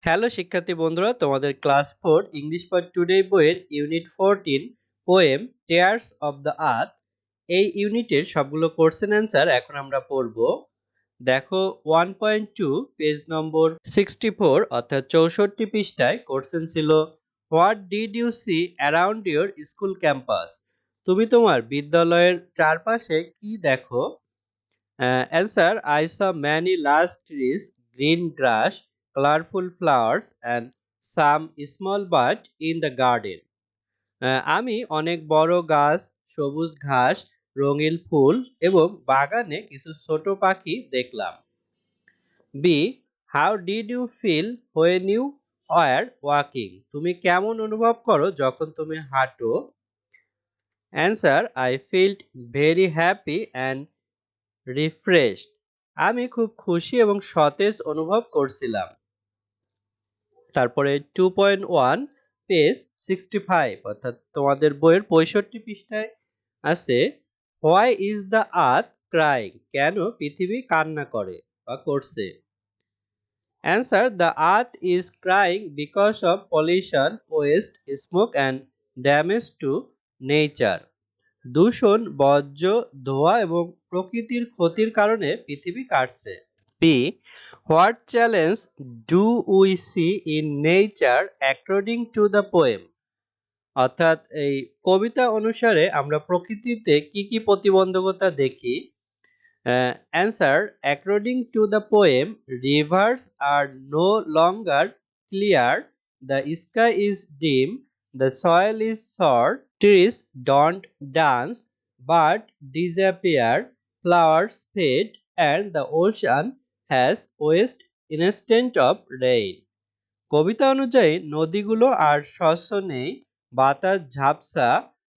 Hello শিক্ষার্থী বন্ধুরা, তোমাদের ক্লাস 4 ইংলিশ ফর টুডে বইয়ের unit 14 poem tears of the earth এই ইউনিটের সবগুলো কোশ্চেন অ্যান্সার এখন আমরা পড়ব। দেখো 1.2 পেজ নম্বর 64 অর্থাৎ 64 পৃষ্ঠায় কোশ্চেন ছিল, what did you see around your school campus? তুমি তোমার বিদ্যালয়ের চারপাশে কি দেখো? Answer, I saw many large trees, green grass, colorful flowers, and some small birds in the garden. আমি অনেক বড় গাছ, সবুজ ঘাস, রঙিন ফুল এবং বাগানে কিছু ছোট পাখি দেখলাম। B, how did you feel when you were walking? তুমি কেমন অনুভব করো যখন তুমি হাঁটো? Answer, I felt very happy and refreshed. আমি খুব খুশি এবং সতেজ অনুভব করছিলাম। তারপরে 2.1 পেজ 65 অর্থাৎ তোমাদের বইয়ের 65 পৃষ্ঠায় আছে, why is the earth crying? কেন পৃথিবী কান্না করে বা করছে? Answer, the earth is crying because of pollution, waste, smoke and damage to nature. দূষণ, বর্জ্য, ধোঁয়া এবং প্রকৃতির ক্ষতির কারণে পৃথিবী কাটছে। B, what challenge do we see in nature according to the poem? অর্থাৎ এই কবিতা অনুসারে আমরা প্রকৃতিতে কি কি প্রতিবন্ধকতা দেখি? Answer, according to the poem, rivers are no longer clear, the sky is dim, the soil is sore, trees don't dance, bird disappear, flowers fade, and the ocean has waste instant of rain. কবিতা অনুযায়ী নদীগুলো আর শস্য নেই, বাতাস ঝাপসা,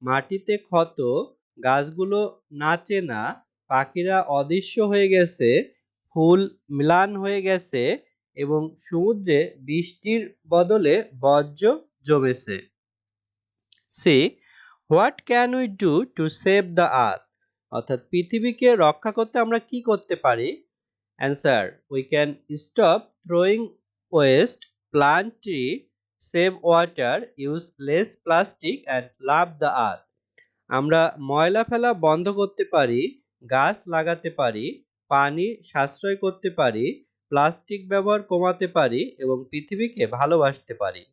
মাটিতে ক্ষত, গাছগুলো নাচে না, পাখিরা অদৃশ্য হয়ে গেছে, ফুল ম্লান হয়ে গেছে এবং সমুদ্রে বৃষ্টির বদলে বর্জ্য জমেছে। C, what can we do to save the earth? অর্থাৎ পৃথিবীকে রক্ষা করতে আমরা কি করতে পারি? Answer, we can stop throwing waste, plant tree, save water, use less plastic and love the earth. আমরা ময়লা ফেলা বন্ধ করতে পারি, গাছ লাগাতে পারি, পানি সাশ্রয় করতে পারি, প্লাস্টিক ব্যবহার কমাতে পারি এবং পৃথিবীকে ভালোবাসতে পারি।